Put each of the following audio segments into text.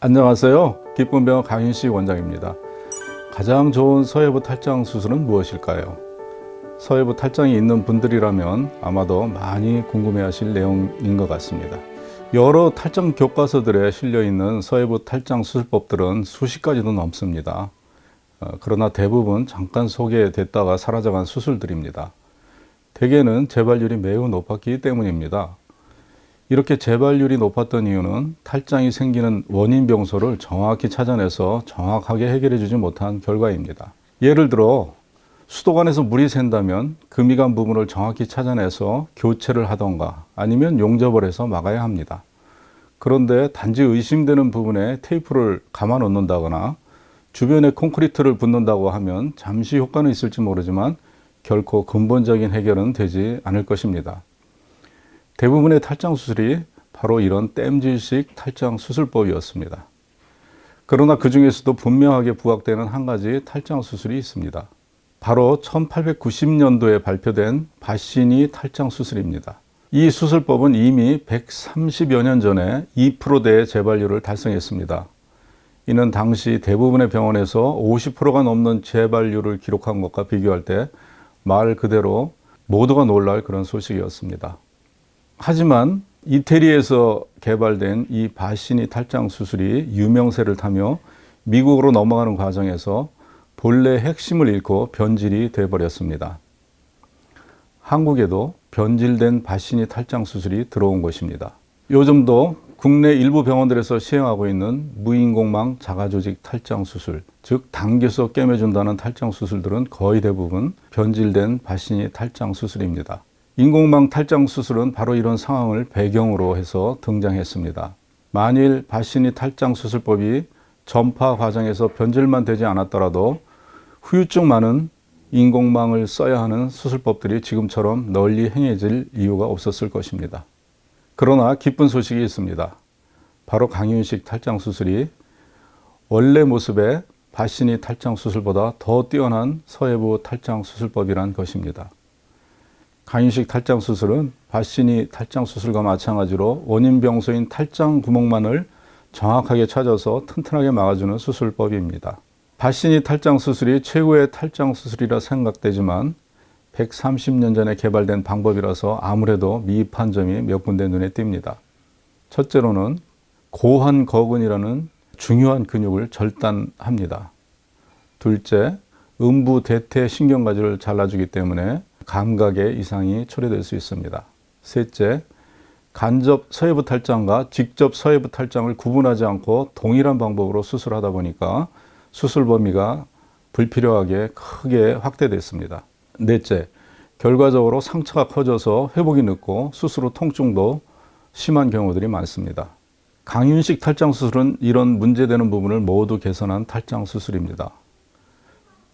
안녕하세요. 기쁨병원 강윤식 원장입니다. 가장 좋은 서해부 탈장 수술은 무엇일까요? 서해부 탈장이 있는 분들이라면 아마도 많이 궁금해하실 내용인 것 같습니다. 여러 탈장 교과서들에 실려있는 서해부 탈장 수술법들은 수십 가지도 넘습니다. 그러나 대부분 잠깐 소개됐다가 사라져간 수술들입니다. 대개는 재발률이 매우 높았기 때문입니다. 이렇게 재발률이 높았던 이유는 탈장이 생기는 원인 병소를 정확히 찾아내서 정확하게 해결해 주지 못한 결과입니다. 예를 들어 수도관에서 물이 샌다면 금이 간 부분을 정확히 찾아내서 교체를 하던가 아니면 용접을 해서 막아야 합니다. 그런데 단지 의심되는 부분에 테이프를 감아 놓는다거나 주변에 콘크리트를 붓는다고 하면 잠시 효과는 있을지 모르지만 결코 근본적인 해결은 되지 않을 것입니다. 대부분의 탈장 수술이 바로 이런 땜질식 탈장 수술법이었습니다. 그러나 그 중에서도 분명하게 부각되는 한 가지 탈장 수술이 있습니다. 바로 1890년도에 발표된 바시니 탈장 수술입니다. 이 수술법은 이미 130여 년 전에 2%대의 재발률을 달성했습니다. 이는 당시 대부분의 병원에서 50%가 넘는 재발률을 기록한 것과 비교할 때 말 그대로 모두가 놀랄 그런 소식이었습니다. 하지만 이태리에서 개발된 이 바시니 탈장 수술이 유명세를 타며 미국으로 넘어가는 과정에서 본래 핵심을 잃고 변질이 되어버렸습니다. 한국에도 변질된 바시니 탈장 수술이 들어온 것입니다. 요즘도 국내 일부 병원들에서 시행하고 있는 무인공망 자가조직 탈장 수술, 즉 당겨서 꿰매준다는 탈장 수술들은 거의 대부분 변질된 바시니 탈장 수술입니다. 인공망 탈장 수술은 바로 이런 상황을 배경으로 해서 등장했습니다. 만일 바시니 탈장 수술법이 전파 과정에서 변질만 되지 않았더라도 후유증 많은 인공망을 써야 하는 수술법들이 지금처럼 널리 행해질 이유가 없었을 것입니다. 그러나 기쁜 소식이 있습니다. 바로 강윤식 탈장 수술이 원래 모습의 바시니 탈장 수술보다 더 뛰어난 서해부 탈장 수술법이란 것입니다. 강윤식 탈장 수술은 바시니 탈장 수술과 마찬가지로 원인 병소인 탈장 구멍만을 정확하게 찾아서 튼튼하게 막아주는 수술법입니다. 바시니 탈장 수술이 최고의 탈장 수술이라 생각되지만 130년 전에 개발된 방법이라서 아무래도 미흡한 점이 몇 군데 눈에 띕니다. 첫째로는 고환거근이라는 중요한 근육을 절단합니다. 둘째, 음부 대퇴 신경가지를 잘라주기 때문에 감각의 이상이 초래될 수 있습니다. 셋째, 간접 서해부 탈장과 직접 서해부 탈장을 구분하지 않고 동일한 방법으로 수술하다 보니까 수술 범위가 불필요하게 크게 확대됐습니다. 넷째, 결과적으로 상처가 커져서 회복이 늦고 수술 후 통증도 심한 경우들이 많습니다. 강윤식 탈장 수술은 이런 문제되는 부분을 모두 개선한 탈장 수술입니다.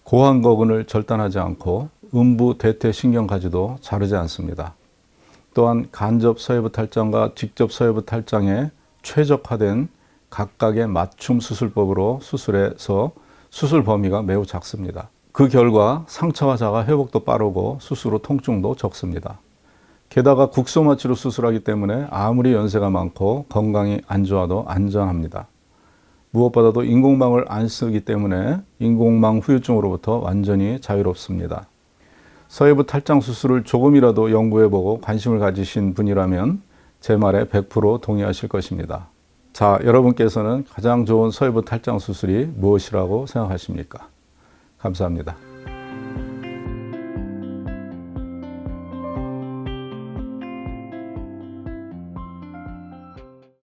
고환거근을 절단하지 않고 음부 대퇴 신경가지도 자르지 않습니다. 또한 간접 서해부 탈장과 직접 서해부 탈장에 최적화된 각각의 맞춤 수술법으로 수술해서 수술 범위가 매우 작습니다. 그 결과 상처가 작아 회복도 빠르고 수술 후 통증도 적습니다. 게다가 국소마취로 수술하기 때문에 아무리 연세가 많고 건강이 안 좋아도 안전합니다. 무엇보다도 인공망을 안 쓰기 때문에 인공망 후유증으로부터 완전히 자유롭습니다. 서해부 탈장 수술을 조금이라도 연구해보고 관심을 가지신 분이라면 제 말에 100% 동의하실 것입니다. 자, 여러분께서는 가장 좋은 서해부 탈장 수술이 무엇이라고 생각하십니까? 감사합니다.